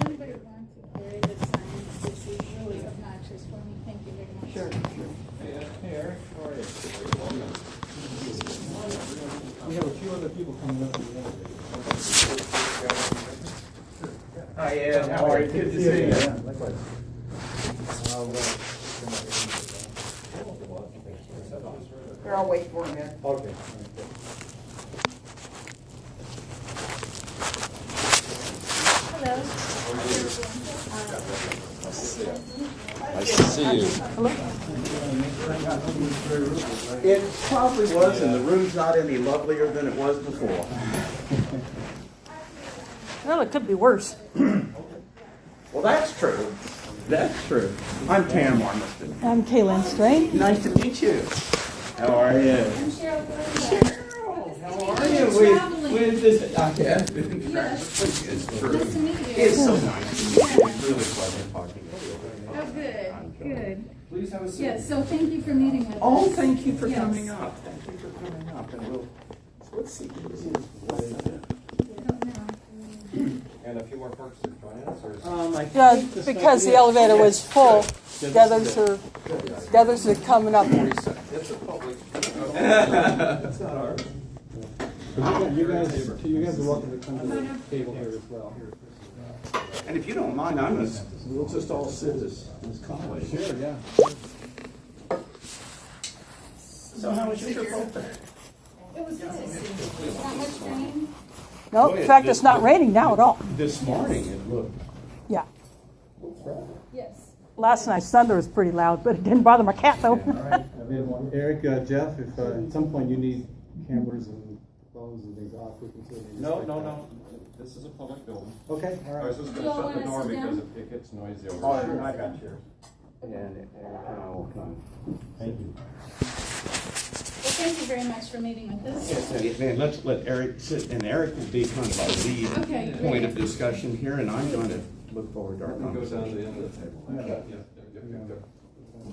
Anybody want to carry the sign? This is really obnoxious for me. Thank you very much. Sure. Hey, Eric, how are you? We have a few other people coming up in the elevator. Hi, Ed. How are you? Good to see you. Yeah, likewise. Here, I'll wait for him, Ed. Okay. Hello. Nice to see you. It probably was, and the room's not any lovelier than it was before. Well, it could be worse. Well, that's true. That's true. I'm Tam Armiston. I'm Kaylin Strain. Nice to meet you. How are you? I'm Cheryl Glenn. How are you? We've just, Yes. it's true. Nice to meet you. It's so nice to meet you. It's really pleasant talking to you. Oh, good. Good. Please have a seat. Yes, so thank you for meeting with us. Oh, thank you for Yes. coming up. Thank you for coming up. And let's see. I don't know. And a few more folks are joining us, or is Yeah, because the elevator was full. The others are coming up. it's a public? That's not ours. You guys are welcome to come to the table here as well. And if you don't mind, we'll just all sit as colleagues. Sure, yeah. So how was your trip over there? It was good. Not much rain. No, in fact, it's not raining now at all. This morning it looked. Yeah. Yes. Last night's thunder was pretty loud, but it didn't bother my cat, though. All right. Eric, Jeff, if at some point you need cameras and phones and things off, we can certainly. No. This is a public building. Okay, all I right. was just You gonna all shut the wanna door sit because down? it gets noisy over Oh, there. I got yours. And Eric and I will come. Thank you. Well, thank you very much for meeting with us. Yes, and let's let Eric sit, and Eric will be kind of our lead Okay, point great. of discussion here, and I'm going to look forward to our Go down to conversation. the end of the table. Okay. Yep.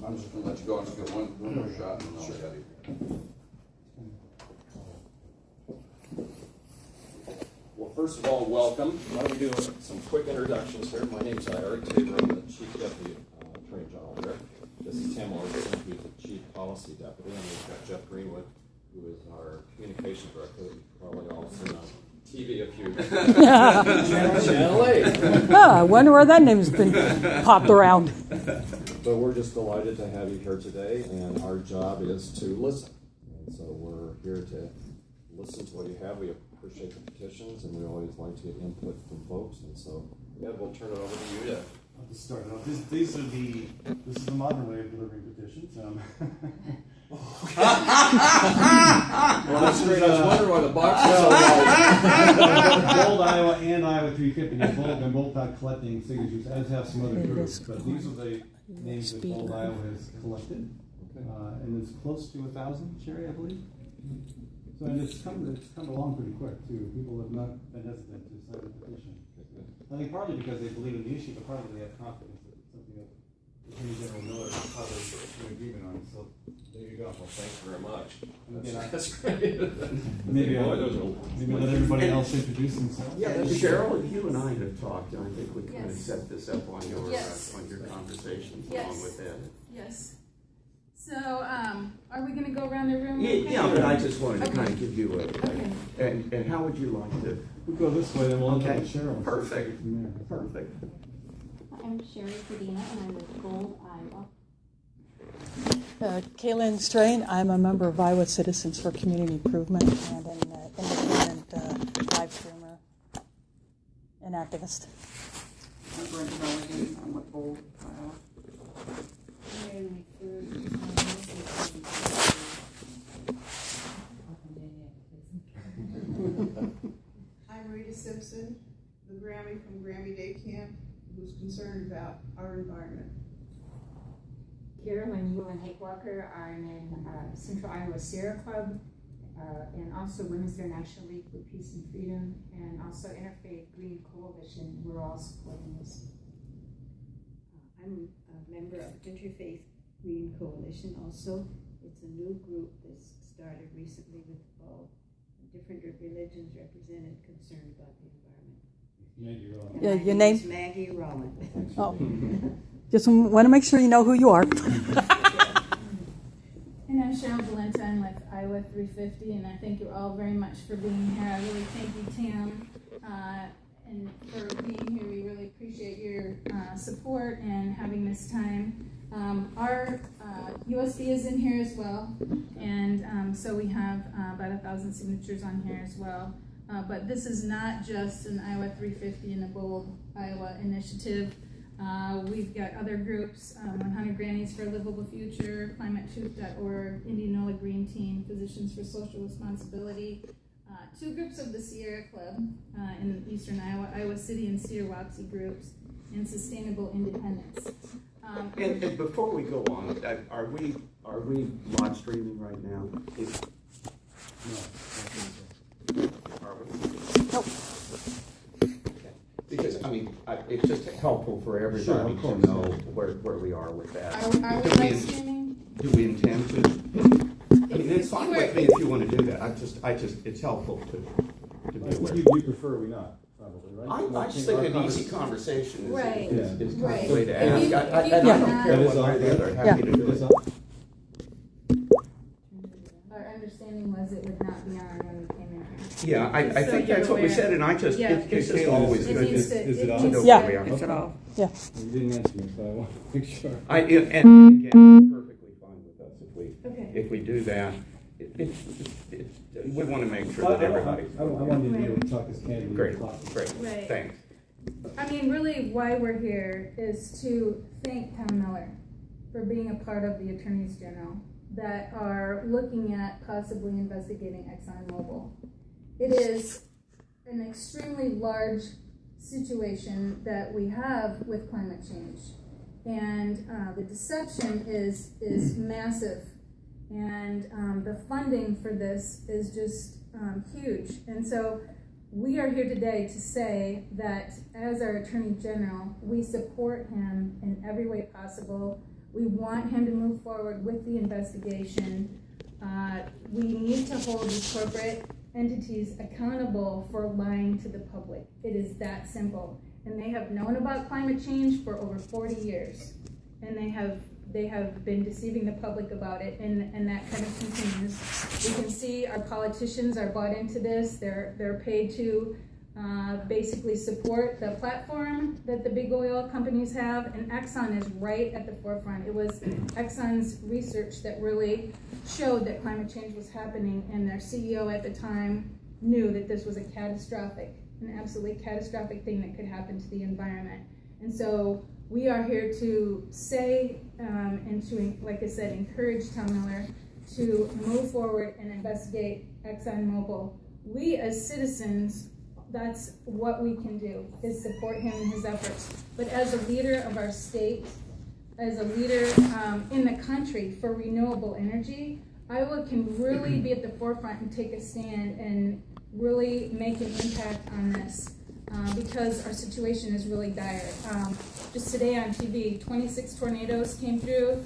I'm just gonna let you go and just get one more shot and then I'll get it. Well, first of all, welcome. Why don't we do some quick introductions here? My name's Eric Tabor. I'm the Chief Deputy Attorney General here. This is Tam Larson, who's the Chief Policy Deputy, and we've got Jeff Greenwood, who is our Communications Director. You've probably all seen on TV a few. Channel 8. I wonder where that name's been popped around. But we're just delighted to have you here today, and our job is to listen. And so we're here to listen to what you have. We appreciate the petitions, and we always like to get input from folks. And so, yeah, we'll turn it over to you, Jeff. I'll just start it off. This is the modern way of delivering petitions. Well, that's great. I was wondering why the box is so large. Bold, Iowa, and Iowa 350. They're both not collecting signatures, as have some other groups. But these are the names that Bold, Iowa has collected. And it's close to 1,000, Sherry, I believe. So and it's come along pretty quick, too. People have not been hesitant to sign the petition. I think partly because they believe in the issue, but partly they have confidence that it's something that Attorney General Miller and others are in agreement on. So there you go. Well, thanks very much. Yeah. That's great. Maybe Boy, those are- let everybody else introduce themselves. Yeah, Cheryl, you and I have talked, and I think we kind of Yes. set this up on your Yes. conversations Yes. along with Ed. Yes. So, are we going to go around the room? Yeah, but I just wanted to kind of give you Okay. and how would you like to? We'll go this way, then we'll Okay. look at Cheryl. Perfect. From there. Perfect. I'm Sherry Cadena, and I'm with Gold, Iowa. Kaylin Strain. I'm a member of Iowa Citizens for Community Improvement and an independent live streamer and activist. I'm Brenda Milligan. I'm with Bold, Iowa. I'm Rita Simpson, the Grammy from Grammy Day Camp, who's concerned about our environment. Carolyn Ewan Hake-Walker. I'm in Central Iowa Sierra Club, and also Women's International League for Peace and Freedom, and also Interfaith Green Coalition. We're all supporting this. I'm a member of Interfaith Green Coalition also. It's a new group that's started recently with all different religions represented, concerned about the environment. Maggie Rowan. And Yeah, my your name is name? Maggie Rowan. Oh, just want to make sure you know who you are. And I'm Cheryl Valenta, I'm with Iowa 350, and I thank you all very much for being here. I really thank you, Tam, and for being here. We really appreciate your support and having this time. Our USB is in here as well, and so we have about 1,000 signatures on here as well. But this is not just an Iowa 350 and a Bold Iowa initiative. We've got other groups, 100 Grannies for a Livable Future, ClimateTruth.org, Indianola Green Team, Physicians for Social Responsibility, 2 groups of the Sierra Club in eastern Iowa, Iowa City and Sierra-Wapsie groups, and Sustainable Independence. And before we go on, are we live streaming right now? Are we? Nope. Because, I mean, it's just helpful for everybody Sure, of to course. know where we are with that. Are we live streaming? Do we intend to? I mean, it's fine with me if you want to do that. I just, it's helpful to be I think aware. you prefer we not, probably, right? I just think an easy conversation Right. is kind Right. of the way to If ask. you- I if you don't cannot- care That is one way or the all. other. Happy to do It is it. all. Our understanding was it would not be on when we came in here. Yeah, I So think you're that's what we aware. said, and I just, Yeah. it's just always It good needs to to, is it it on? needs to Yeah. be- Is it all? Yeah. You didn't answer me, so I want to make sure. And again, perfectly fine with us Okay. if we do that. We want to make sure I that everybody's. wanted to be able to talk as candidly Great, as possible. great, Right. thanks. I mean, really, why we're here is to thank Tom Miller for being a part of the attorneys general that are looking at possibly investigating ExxonMobil. It is an extremely large situation that we have with climate change, and the deception is massive, and the funding for this is just huge. And so we are here today to say that as our Attorney General, we support him in every way possible. We want him to move forward with the investigation. We need to hold these corporate entities accountable for lying to the public. It is that simple. And they have known about climate change for over 40 years. And they have been deceiving the public about it, and that kind of continues. We can see our politicians are bought into this. They're paid to basically support the platform that the big oil companies have, and Exxon is right at the forefront. It was Exxon's research that really showed that climate change was happening, and their CEO at the time knew that this was an absolutely catastrophic thing that could happen to the environment. And so we are here to say and to, like I said, encourage Tom Miller to move forward and investigate ExxonMobil. We as citizens, that's what we can do, is support him in his efforts. But as a leader of our state, as a leader in the country for renewable energy, Iowa can really be at the forefront and take a stand and really make an impact on this. Because our situation is really dire. Just today on TV, 26 tornadoes came through,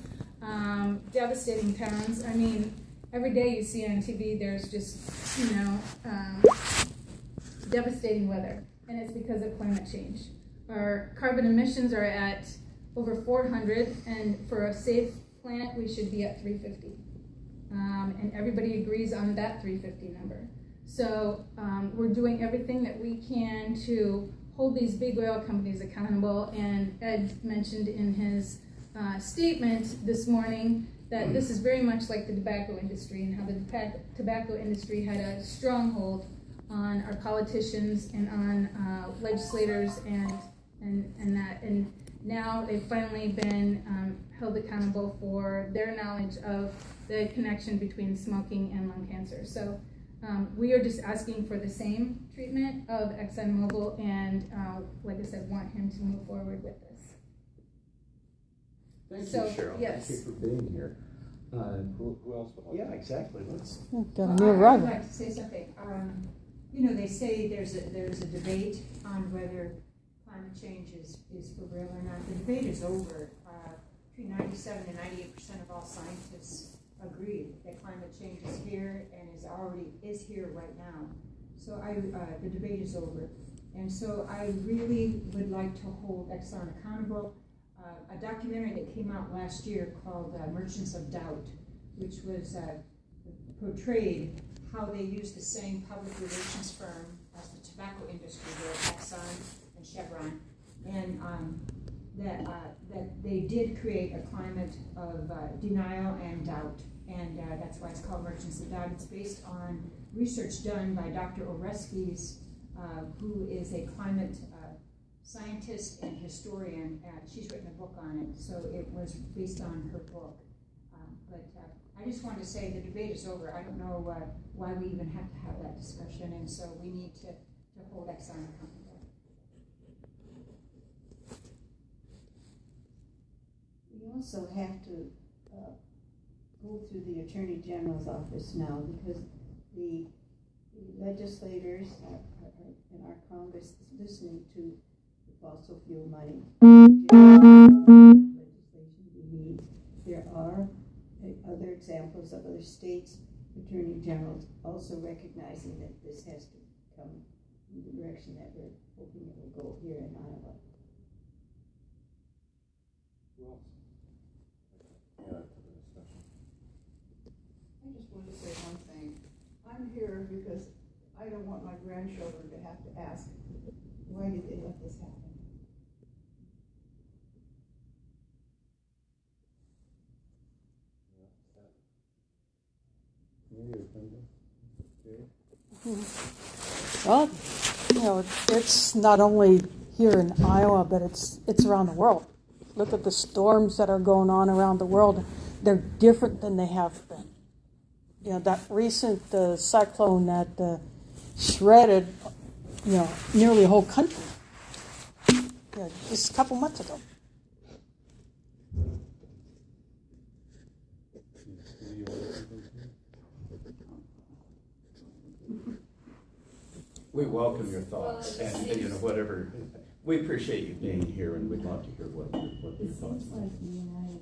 devastating towns. I mean, every day you see on TV, there's just, devastating weather, and it's because of climate change. Our carbon emissions are at over 400, and for a safe planet, we should be at 350. And everybody agrees on that 350 number. So we're doing everything that we can to hold these big oil companies accountable. And Ed mentioned in his statement this morning that this is very much like the tobacco industry, and how the tobacco industry had a stronghold on our politicians and on legislators and that. And now they've finally been held accountable for their knowledge of the connection between smoking and lung cancer. So we are just asking for the same treatment of ExxonMobil, and like I said, want him to move forward with this. Thank So, you, Cheryl. yes. Thank you for being here. Who else would like? Yeah, exactly. Let's. Got a new I'd arrival. like to say something. They say there's a debate on whether climate change is for real or not. The debate is over. Between 97 and 98% of all scientists agree that climate change is here and is here right now. So the debate is over, And so I really would like to hold Exxon accountable. A documentary that came out last year called Merchants of Doubt, which was portrayed how they used the same public relations firm as the tobacco industry, Exxon and Chevron, and that they did create a climate of denial and doubt, and that's why it's called Merchants of Doubt. It's based on research done by Dr. Oreskes, who is a climate scientist and historian. She's written a book on it, so it was based on her book. But I just wanted to say the debate is over. I don't know why we even have to have that discussion, and so we need to hold Exxon accountable. We also have to go through the Attorney General's office now, because the legislators in our Congress is listening to the fossil fuel money legislation we need. There are other examples of other states' Attorney Generals also recognizing that this has to come in the direction that we're hoping it will go here in Iowa. Well, yeah, to the discussion. I just want to say one thing. I'm here because I don't want my grandchildren to have to ask, why did they let this happen? Well, you know, it's not only here in Iowa, but it's around the world. Look at the storms that are going on around the world. They're different than they have been. You know, that recent cyclone that shredded, you know, nearly a whole country. You know, just a couple months ago. We welcome your thoughts and you know, whatever. We appreciate you being here, and we'd love to hear what your thoughts are. Like the United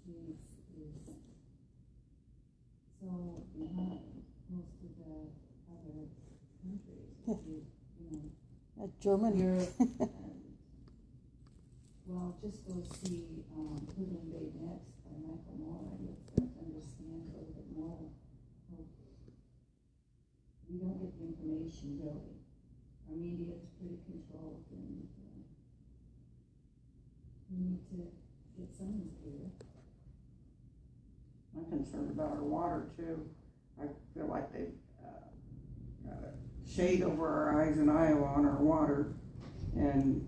States is so behind most of the other countries. Germany. Europe, well, just go see Living Bay Next by Michael Moore, and you'll start to understand a little bit more. We don't get the information really. Our media is pretty controlled, and we need to get something clear. I'm concerned about our water too. I feel like they shade over our eyes in Iowa on our water, and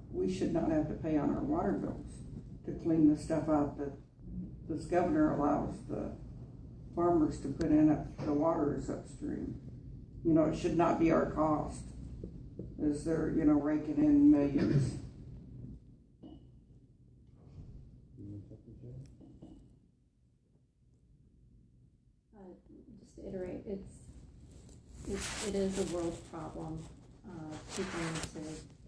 we should not have to pay on our water bills to clean the stuff out that this governor allows the farmers to put in if the water is upstream. You know, it should not be our cost, as they're, you know, raking in millions. Just to iterate, it is a world problem. People need to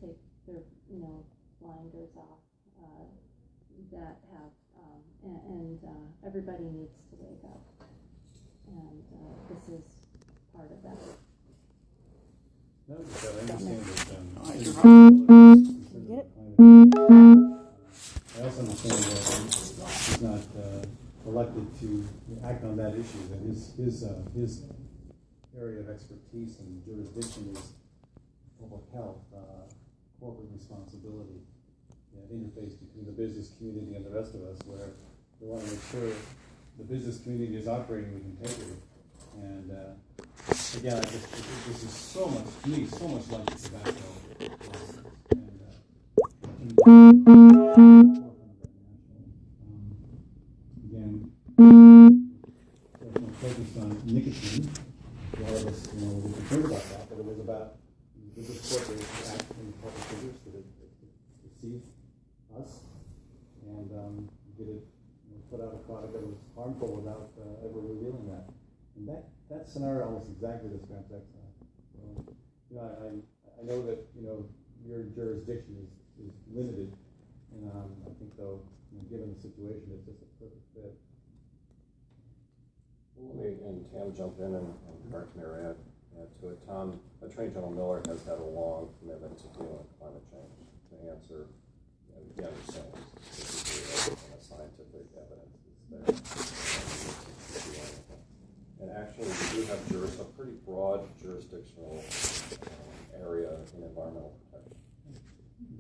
take their, you know, blinders off that have, and everybody needs to wake up. And this is part of that. No, I understand that. Get it? I also understand that he's not elected to act on that issue. That his area of expertise and jurisdiction is public health, corporate responsibility, that interface between the business community and the rest of us, where we want to make sure the business community is operating with integrity. And again, this is so much, to me, so much like the tobacco. Again, focused on nicotine. A lot of us, you know, were concerned about that, but it was about business corporations acting public figures to deceive us and get it, you know, put out a product that was harmful without ever revealing that. And that scenario almost exactly describes Exxon. So, you know, I know that, you know, your jurisdiction is limited, and I think though, you know, given the situation, it's just a perfect fit. Let me, and Tam jump in and Mark can add to it. Tom, Attorney General Miller has had a long commitment methods of dealing with climate change to answer, and again, the same, and the scientific evidence is there. And actually, we do have a pretty broad jurisdictional area in environmental protection.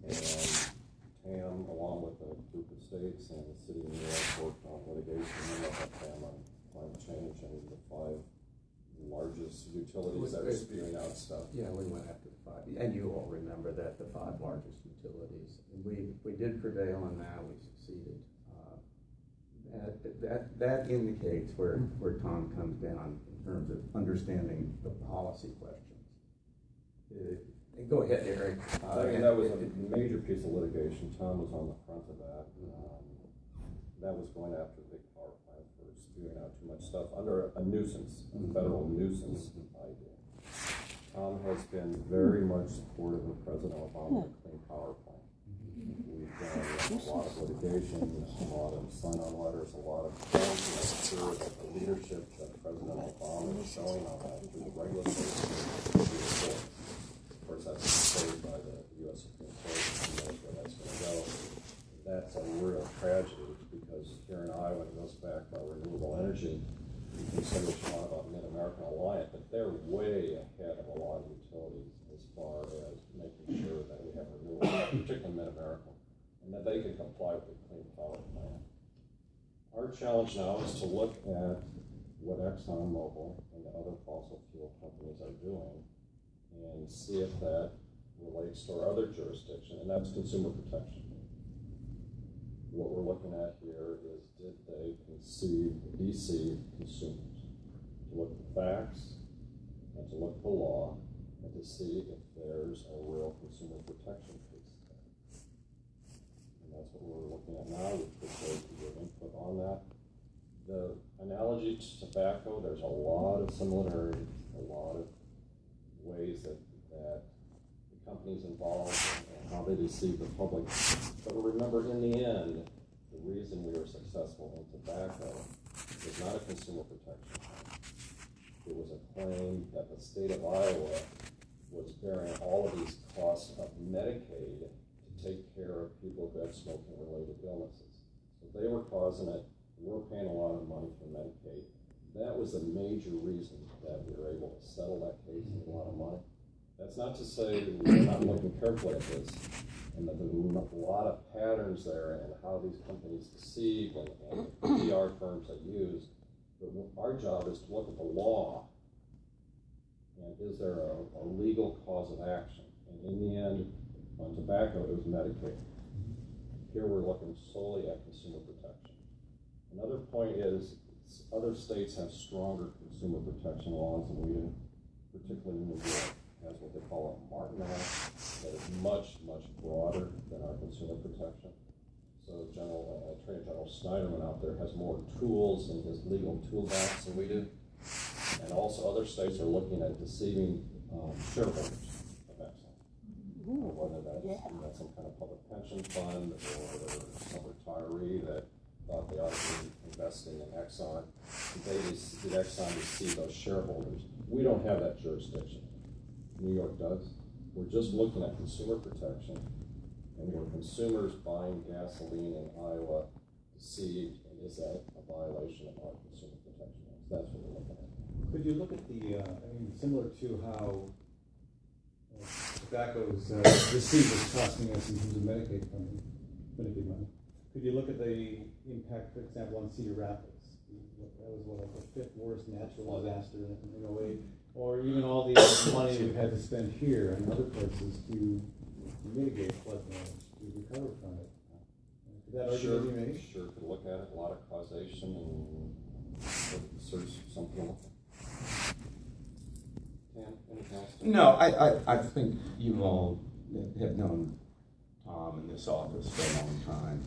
And TAM, along with a group of states and the city of New York, worked on litigation with TAM on climate change and the 5 largest utilities that are spewing out stuff. Yeah, we went after the 5, and you all remember that, the 5 largest utilities. And we did prevail on that, we succeeded. That indicates where Tom comes down in terms of understanding the policy questions. Go ahead, Eric. That was a major piece of litigation. Tom was on the front of that. That was going after big power plants for spewing out too much stuff under a nuisance, a federal nuisance idea. Tom has been very much supportive of President Obama's Clean Power Plan. We've done a lot of litigation, a lot of sign-on letters, a lot of plans to make sure that the leadership that President Obama is showing on that through the regulatory system. Of course, that's stayed by the U.S. Supreme Court, and who knows where that's going to go. That's a real tragedy because here in Iowa, it goes back to renewable energy. You can say what you want about Mid-American Alliance, but they're way ahead of a lot of utilities as far as making sure that we have renewable, particularly Mid-American, and that they can comply with the Clean Power Plan. Our challenge now is to look at what ExxonMobil and the other fossil fuel companies are doing and see if that relates to our other jurisdiction, and that's consumer protection. What we're looking at here is, did they deceive consumers? To look at the facts, and to look at the law, and to see if there's a real consumer protection piece there. And that's what we're looking at now, which would show your input on that. The analogy to tobacco, there's a lot of similarities, a lot of ways that the companies involved and how they deceive the public. But remember, in the end, the reason we were successful in tobacco was not a consumer protection claim. It was a claim that the state of Iowa was bearing all of these costs of Medicaid to take care of people who had smoking-related illnesses. So they were causing it. We were paying a lot of money for Medicaid. That was a major reason that we were able to settle that case with a lot of money. That's not to say that we're not looking carefully at this, and that there's a lot of patterns there and how these companies deceive and PR firms that use. But our job is to look at the law, and is there a legal cause of action? And in the end, on tobacco, it was Medicaid. Here we're looking solely at consumer protection. Another point is, other states have stronger consumer protection laws than we do, particularly New York has what they call a Martin Act that is much, much broader than our consumer protection. So Attorney General Snyderman out there has more tools in his legal toolbox than we do. And also other states are looking at deceiving shareholders of Exxon. Whether that's some kind of public pension fund or some retiree that thought they ought to be investing in Exxon. Did Exxon deceive those shareholders? We don't have that jurisdiction. New York does. We're just looking at consumer protection, and were consumers buying gasoline in Iowa deceived, and is that a violation of our consumer protection laws? That's what we're looking at. Could you look at similar to how tobacco's deceit is costing us in terms of Medicaid money? Could you look at the impact, for example, on Cedar Rapids? That was like the 5th worst natural disaster in 08. Or even all the money we've had to spend here and other places to mitigate flood damage, to recover from it. Could that argument be made? Sure, could look at it, a lot of causation and search something. Tam, anything else? No, I think you all have known Tom in this office for a long time,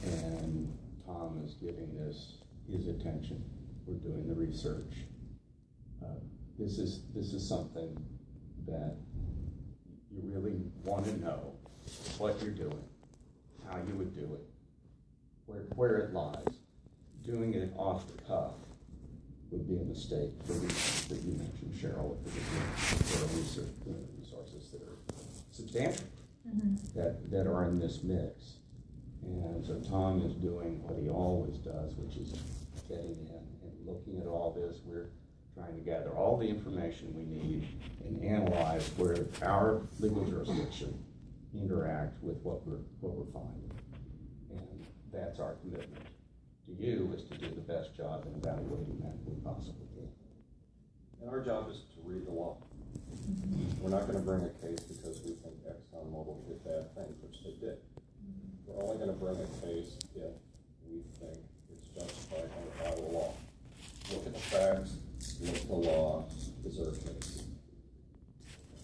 and Tom is giving this his attention. We're doing the research. This is something that you really want to know what you're doing, how you would do it, where it lies. Doing it off the cuff would be a mistake for reasons that you mentioned, Cheryl, if it was for research resources that are substantial that are in this mix. And so Tom is doing what he always does, which is getting in and looking at all this. We're trying to gather all the information we need and analyze where our legal jurisdiction interacts with what we're finding. And that's our commitment to you, is to do the best job in evaluating that we possibly can. And our job is to read the law. We're not going to bring a case because we think ExxonMobil did bad things, which they did. We're only going to bring a case if we think it's justified under Iowa law. Look at the facts, look at the law, is there a case?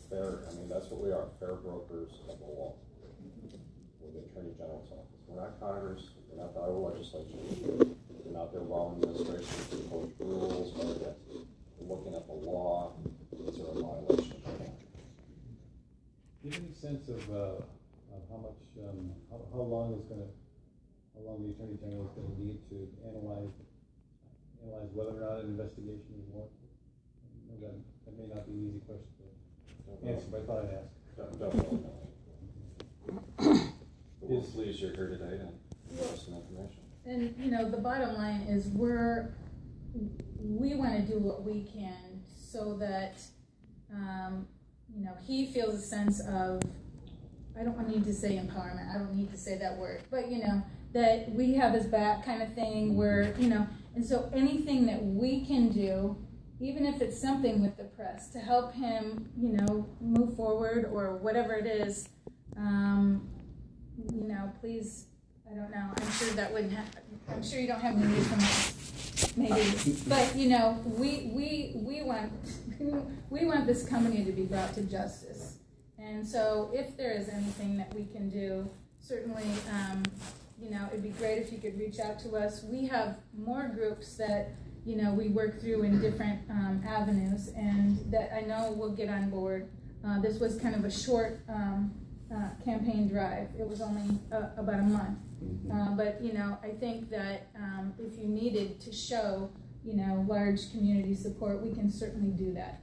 Fair, I mean, that's what we are, fair brokers of the law. We're the Attorney General's office. We're not Congress, we're not the Iowa legislature, we're not the Obama administration to impose rules, or that. We're looking at the law, is there a violation of the law? Do you have any sense of how much, how long the Attorney General is going to need to analyze whether or not an investigation is warranted? That may not be an easy question to answer, but I thought I'd ask. Definitely not. But we're pleased you're here today and give us some information. And, you know, the bottom line is we want to do what we can so that, you know, he feels a sense of, I don't need to say empowerment, I don't need to say that word, but, you know, that we have his back kind of thing where, you know, and so anything that we can do, even if it's something with the press, to help him, you know, move forward or whatever it is, you know, please, I don't know, I'm sure that wouldn't happen. I'm sure you don't have any news from us, maybe, but you know, we want this company to be brought to justice, and so if there is anything that we can do, certainly, you know, it'd be great if you could reach out to us. We have more groups that, you know, we work through in different avenues, and that I know will get on board. This was kind of a short campaign drive. It was only about a month. But, you know, I think that if you needed to show, you know, large community support, we can certainly do that.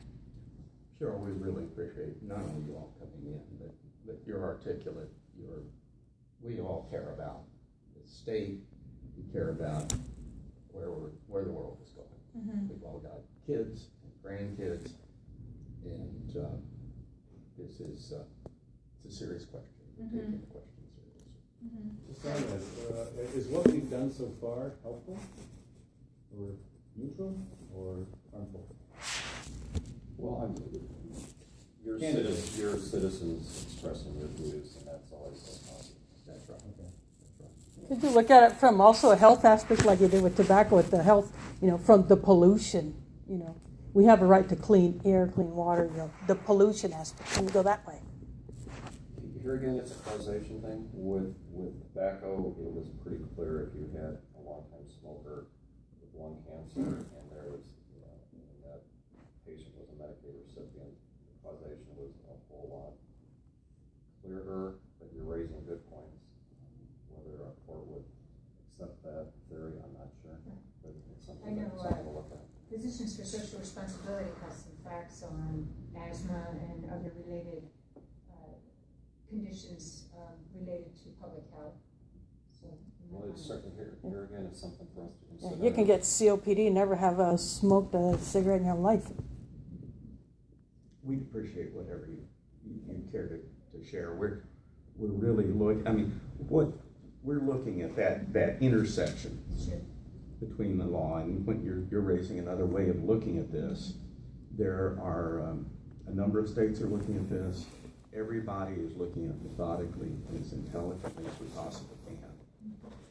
Cheryl, we really appreciate not only you all coming in, but you're articulate. We all care about the state. We care about where the world is going. We've all got kids and grandkids, and this is it's a serious question. We're taking the question seriously. Just on that, is what we've done so far helpful, or neutral, or harmful? Well, your citizens expressing their views, and that's always so positive. That's right. Okay. That's right. Could you look at it from also a health aspect, like you did with tobacco, with the health, you know, from the pollution, you know. We have a right to clean air, clean water, you know, the pollution aspect. Can we go that way? Here again, it's a causation thing. With tobacco, it was pretty clear if you had a long-time smoker with lung cancer and there was, you know, and that patient was a Medicaid recipient, the causation was a whole lot clearer, but you're raising good points. Whether a court would accept that theory, I'm not sure, but it's something to look at. Physicians for Social Responsibility has some facts on asthma and other related conditions related to public health. So, well, it's certainly here again, it's something for us to consider. Yeah, you can get COPD and never have smoked a cigarette in your life. We'd appreciate whatever you care to share. We're really looking. I mean, what we're looking at that intersection between the law, and when you're raising another way of looking at this. There are a number of states are looking at this. Everybody is looking at methodically and as intelligently as we possibly can.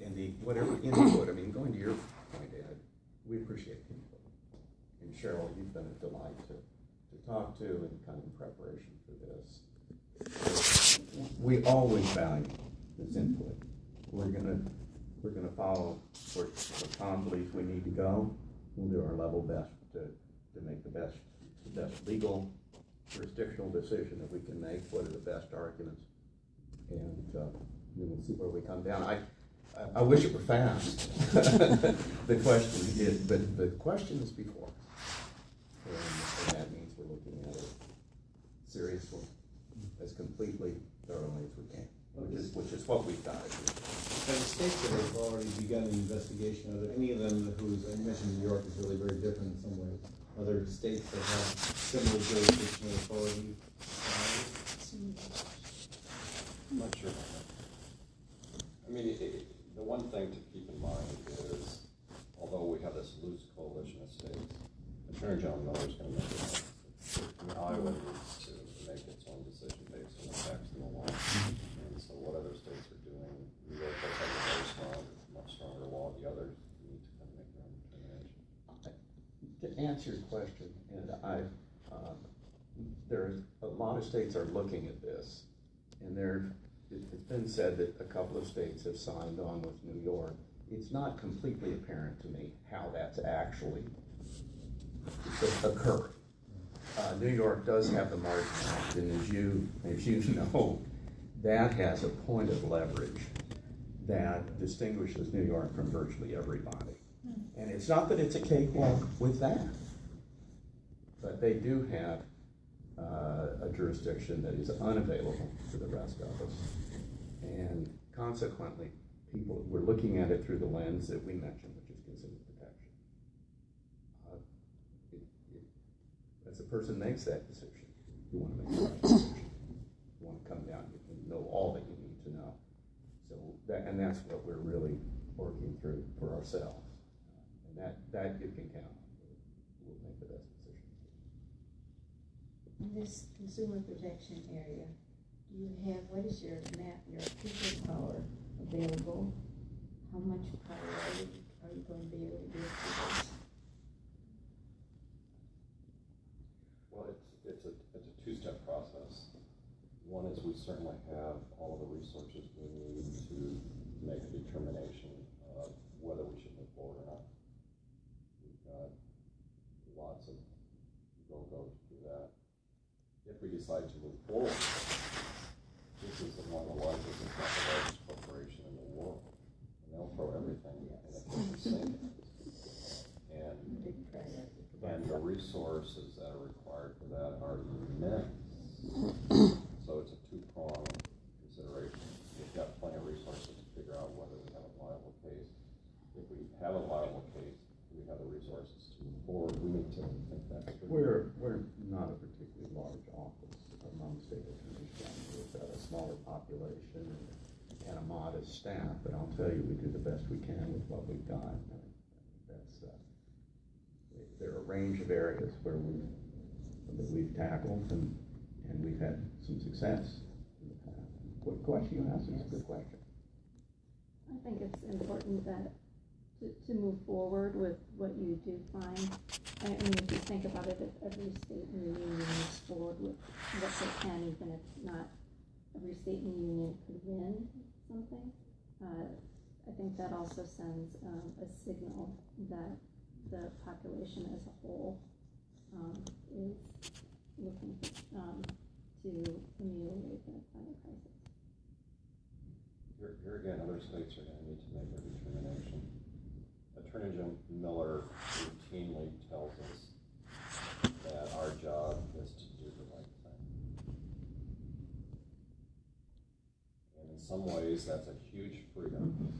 And whatever input, I mean, going to your point, Ed, we appreciate input. And Cheryl, you've been a delight to talk to and kind of in preparation for this. We always value this input. We're gonna follow where Tom believes we need to go. We'll do our level best to make the best legal jurisdictional decision that we can make, what are the best arguments, and we'll see where we come down. I wish it were fast. The question is before us, and that means we're looking at it seriously, as completely what we've got to do. And the states that have already begun an investigation, are there any of them whose, I mentioned New York is really very different in some ways. Other states that have similar jurisdictional authority? I'm not sure about that. I mean, the one thing to keep in mind is, although we have this loose coalition of states, Attorney General Miller is going to make it. Iowa needs to make its own decision based on the facts and the law. And so what other states are doing, New York does have a very strong, much stronger law. The others need to kind of make their own determination. To answer your question, and there's a lot of states are looking at this, and it's been said that a couple of states have signed on with New York. It's not completely apparent to me how that's actually occurring. New York does have the Martin Act, and as you know, that has a point of leverage that distinguishes New York from virtually everybody. And it's not that it's a cakewalk with that, but they do have a jurisdiction that is unavailable to the rest of us. And consequently, we're looking at it through the lens that we mentioned, which is consumer protection. As the person makes that decision, you want to make the right decision. You want to come down and know all that you need to know. So that's what we're really working through for ourselves. And that you can count on. We'll make the best decision. In this consumer protection area, what is your people power available? How much priority are you going to be able to give to this? Well, it's a two-step process. One is we certainly have all of the resources we need to make a determination of whether we should move forward or not. We've got lots of go-go to do that. If we decide to move forward, this is one of the largest, if not the largest corporation in the world. And they'll throw everything in the kitchen sink. And the resources that are required for that are immense. So it's a two-pronged consideration. We've got plenty of resources to figure out whether we have a viable case. If we have a viable case, we have the resources to move forward. We need to think that through. We're not a particularly large office among state attorneys. We've got a smaller population and a modest staff, but I'll tell you, we do the best we can with what we've got. There are a range of areas where we've tackled and we've had some success in the past. What question you asked is a good question. I think it's important that to move forward with what you do find. I mean, if you think about it, if every state in the union moves forward with what they can, even if not every state in the union could win something, I think that also sends a signal that the population as a whole is looking to ameliorate the climate crisis. Here again, other states are going to need to make their determination. Attorney General Miller routinely tells us that our job is to do the right thing. And in some ways, that's a huge freedom.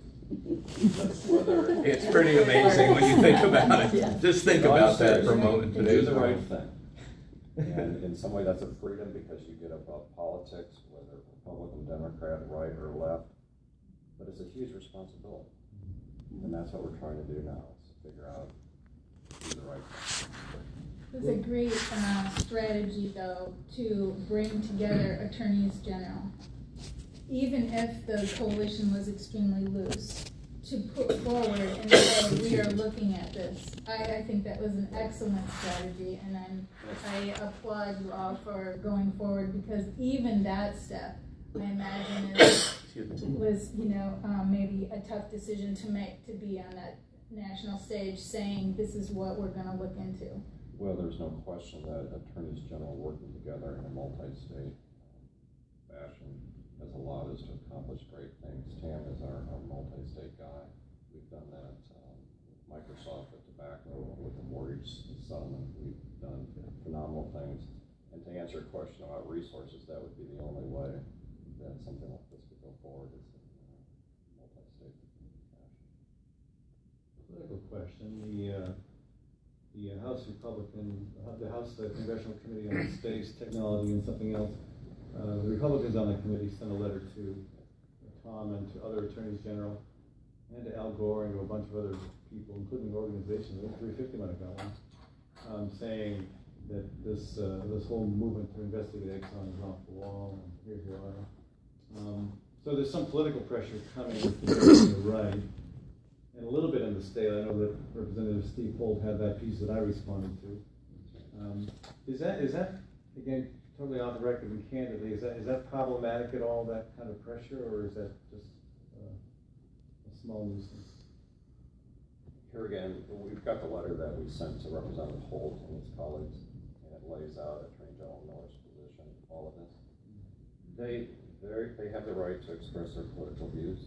It's pretty amazing when you think about it. Just think about that for a moment. To do the right thing. And in some way, that's a freedom because you get above politics, whether Republican, Democrat, right or left. But it's a huge responsibility. And that's what we're trying to do now, is to figure out do the right thing. It's a great strategy, though, to bring together attorneys general. Even if the coalition was extremely loose, to put forward and say we are looking at this. I think that was an excellent strategy, and I applaud you all for going forward, because even that step, I imagine, was maybe a tough decision to make, to be on that national stage saying this is what we're going to look into. Well, there's no question that attorneys general working together in a multi-state fashion has allowed us to accomplish great things. Tam is our multi-state guy. We've done that with Microsoft, with tobacco, with the mortgage settlement. We've done phenomenal things. And to answer your question about resources, that would be the only way that something like this could go forward, is to question. The House Republican, the House Congressional Committee on Space, Technology, and something else, the Republicans on that committee sent a letter to Tom and to other attorneys general and to Al Gore and to a bunch of other people, including organizations. I think 350 might have got one, saying that this whole movement to investigate Exxon is off the wall, and here you are. So there's some political pressure coming from the right, and a little bit in the state. I know that Representative Steve Holt had that piece that I responded to. Is that again totally off the record and candidly? Is that problematic at all? That kind of pressure, or is that just a small nuisance? Here again, we've got the letter that we sent to Representative Holt and his colleagues, and it lays out Attorney General Miller's position, all of this. They have the right to express their political views.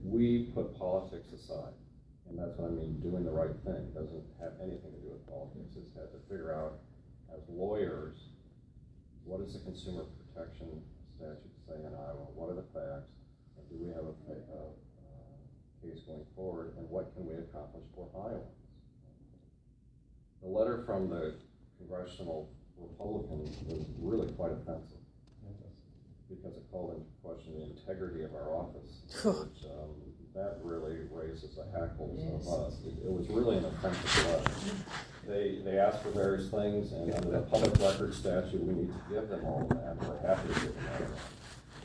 We put politics aside, and that's what I mean, doing the right thing doesn't have anything to do with politics. It's had to figure out, as lawyers, what does the consumer protection statute say in Iowa? What are the facts? And do we have a case going forward? And what can we accomplish for Iowans? The letter from the congressional Republican was really quite offensive because it called into question the integrity of our office, which that really raises the hackles of us. It was really an offensive letter. They asked for various things, and under the public record statute, we need to give them all of that. We're happy to give them all of that.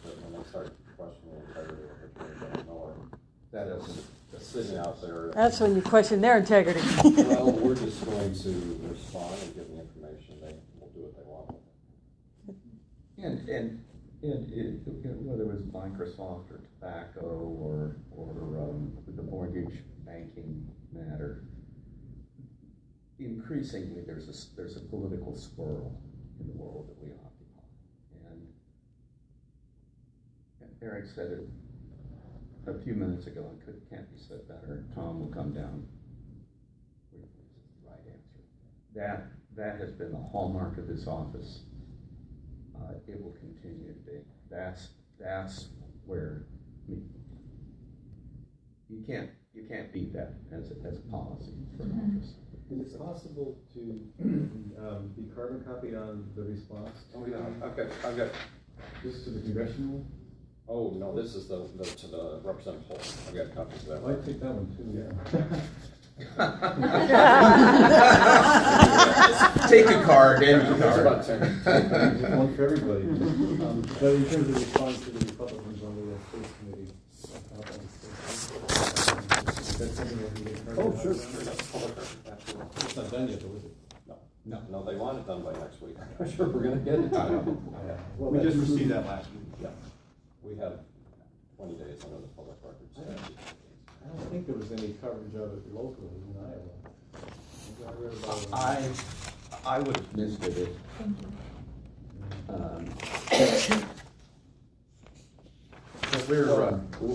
But when they start questioning the integrity of Attorney General Miller, that is sitting out there. That's when you question their integrity. Well, we're just going to respond and give the information. They will do what they want with it. And whether it was Microsoft or tobacco or the mortgage banking matter, increasingly there's a political swirl in the world that we occupy. And Eric said it a few minutes ago, and can't be said better. Tom will come down with the right answer. That has been the hallmark of this office. It will continue to be. That's where you can't beat that as a policy for an office. Is it possible to be carbon copied on the response? Oh yeah, okay, I've got. This is to the congressional? Oh no, this is to the Representative Holt. I've got copies of that. I take that one too. Yeah. Take a card, any There's card. about 10. One for everybody. But in terms of response to the Republicans on the Space Committee, that's something that we get carbon. Oh, sure. That's public record. Absolutely. It's not done yet, though, is it? No, they want it done by next week. I'm not sure we're going to get it done. Well, we just received that last week. Yeah. We have 20 days under the public record statute. I don't think there was any coverage of it locally in Iowa. I would have missed it.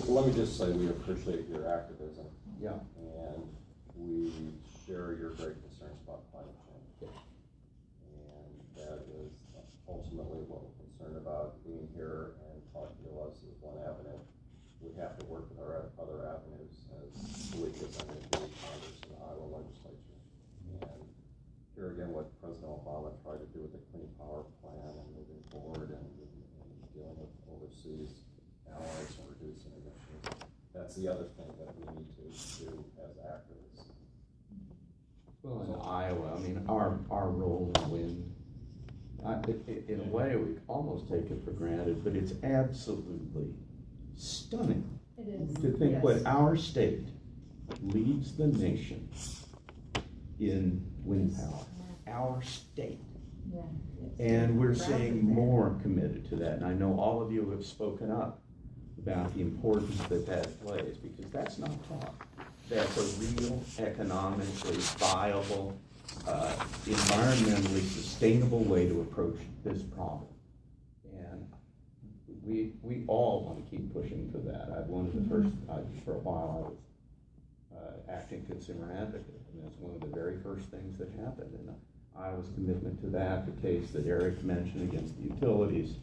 Let me just say we appreciate your activism. Yeah. And we share your great concerns about climate change. And that is ultimately what we're concerned about. Being here and talking to us is one avenue. We have to work with our other avenues as we presented to Congress and the Iowa legislature. And here again, what President Obama tried to do with the Clean Power Plan and moving forward and dealing with overseas allies and reducing emissions. That's the other thing that we need to do as activists. Well, in Iowa, I mean, our role in wind, in a way, we almost take it for granted, but it's absolutely stunning. It is. To think what our state leads the nation in wind power. Our state. Yeah. And we're seeing more committed to that. And I know all of you have spoken up about the importance that plays, because that's not taught. That's a real economically viable, environmentally sustainable way to approach this problem. And we all want to keep pushing for that. One of the first, for a while, I was acting consumer advocate, and that's one of the very first things that happened. And Iowa's commitment to that, the case that Eric mentioned against the utilities,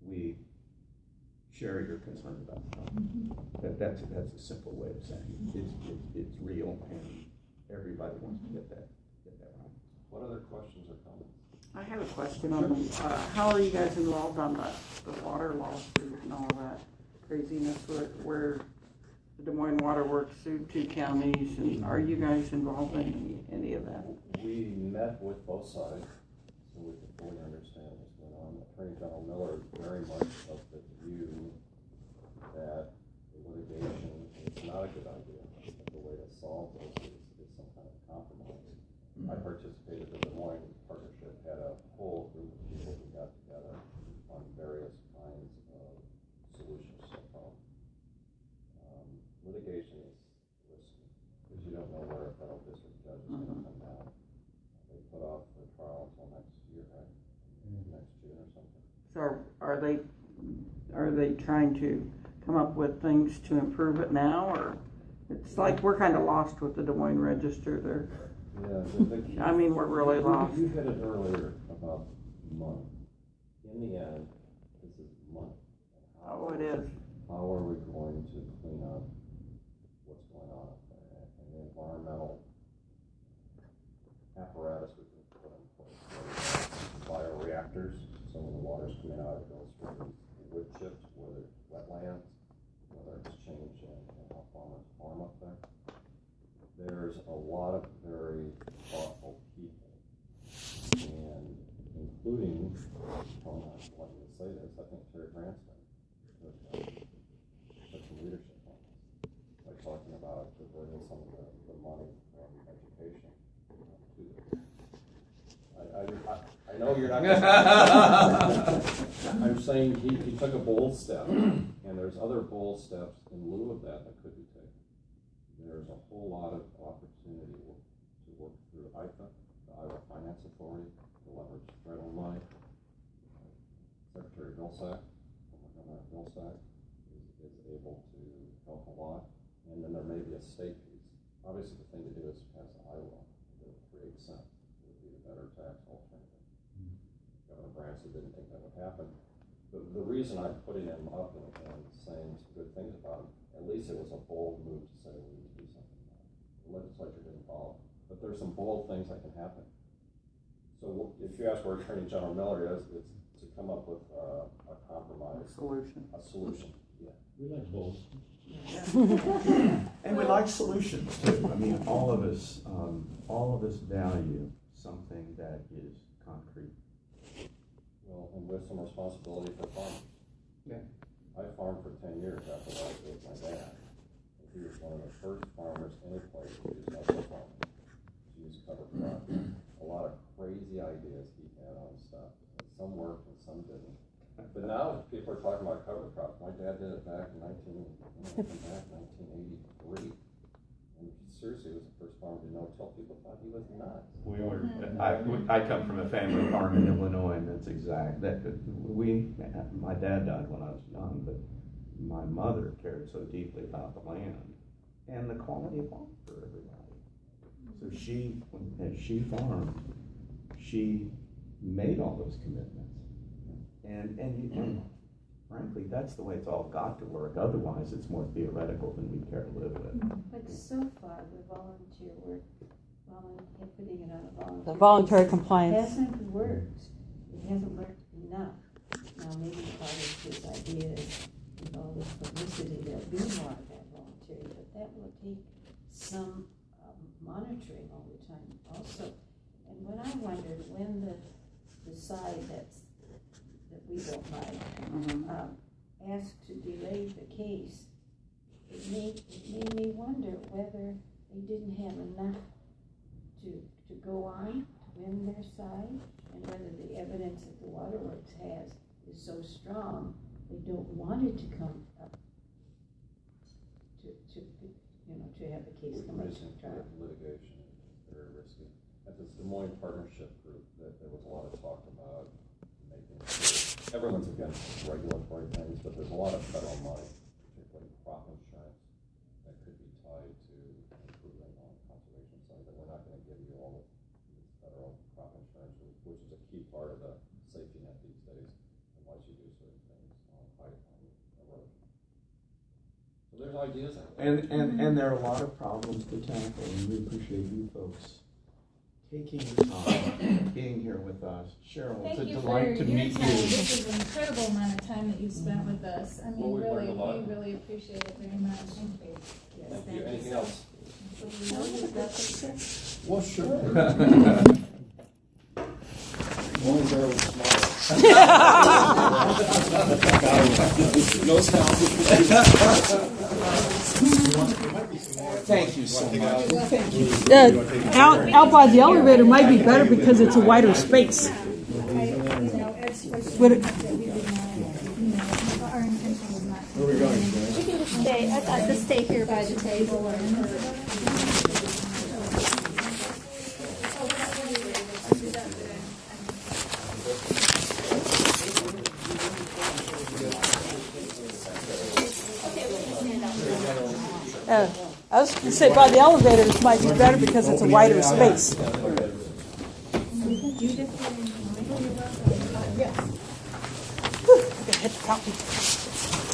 we share your concern about that's a simple way of saying it's real, and everybody wants to get that right. What other questions or comments? I have a question on, how are you guys involved on the water lawsuit and all that craziness where the Des Moines Water Works sued 2 counties, and are you guys involved in any of that? We met with both sides so we could fully understand what's going on. Attorney General Miller is very much of the view that the litigation is not a good idea. That the way to solve this is some kind of compromise. I participated in the Des Moines Partnership, had a whole group of people who got together on various kinds of solutions so far. Litigation is risky because you don't know where a federal district judge is going to come down. They put off the trial until next year, right? Next June or something. So are they trying to come up with things to improve it now, or it's like we're kind of lost with the Des Moines Register there? Yeah, I mean, we're really lost. You hit it earlier about money. In the end, this is money. Oh, it is. How are we going to clean up what's going on up there? And the environmental apparatus we can put in place. Bioreactors, so when the water's coming out, it goes through wood chips, whether it's wetlands, whether it's change in how farmers farm up there. There's a lot of very thoughtful people, and including, I don't want you to say this, I think Terry Branston took some leadership on this, like talking about diverting some of the money from education to I know you're not gonna I'm saying he took a bold step, and there's other bold steps in lieu of that could be taken. There's a whole lot of opportunity to work through IFA, the Iowa Finance Authority, to leverage federal money. Secretary Vilsack, Governor Vilsack, is able to help a lot. And then there may be a state piece. Obviously, the thing to do is pass Iowa to 3 cents. It would be a better tax alternative. Governor Branson didn't think that would happen. But the reason I'm putting him up and saying some good things about him, at least it was a bold move to say we need to do something about it. The legislature didn't follow. But there's some bold things that can happen. So if you ask where Attorney General Miller is, it's to come up with a compromise. A solution, yeah. We like bold. And we like solutions too. I mean, all of us value something that is concrete. Well, and with some responsibility for farmers. Yeah. I farmed for 10 years after I was with my dad. And he was one of the first farmers any place to use outdoor farming, to use cover crop. A lot of crazy ideas he had on stuff. Some worked and some didn't. But now people are talking about cover crops. My dad did it back in 1983. And seriously, he was the first farmer to know till people thought he was nuts. I come from a family farm in Illinois, and that's exact. My dad died when I was young, but my mother cared so deeply about the land and the quality of life for everybody. So as she farmed, she made all those commitments. And frankly, that's the way it's all got to work. Otherwise, it's more theoretical than we care to live with. But so far, the volunteer work, putting it on a volunteer. The voluntary basis compliance. hasn't worked. It hasn't worked enough. Now, maybe part of his idea is, with all this publicity, there'll be more of that voluntary, but that will take some monitoring all the time also. And when I wondered, when the side that we don't like asked to delay the case, it made me wonder whether they didn't have enough to go on to win their side, and whether the evidence that the waterworks has is so strong they don't want it to come up to have the case come up to trial. Litigation is very risky. At this Des Moines Partnership Group, there was a lot of talk about making sure everyone's against regulatory things, but there's a lot of federal money, particularly crop insurance, that could be tied to improving on the conservation side. That we're not going to give you all of this federal crop insurance, which is a key part of the safety net these days, unless you do certain things on there's ideas out there. And there are a lot of problems to tackle, and we appreciate you folks taking the time, being here with us. Cheryl, it's a Thank you for delight to your meet time. you. This is an incredible amount of time that you spent with us. I mean, Well, we learned really, a lot. we really appreciate it very much. Thank you. Thank you. Anything else? Well, sure. Only barely small. No sound. Thank you so much. Out by the elevator might be better because it's a wider space. Would it, Our intention was not. We can just stay, I'd like to stay here by the table and. I was going to say by the elevator it might be better because it's a wider space. Yes. Whew, I gotta hit the copy.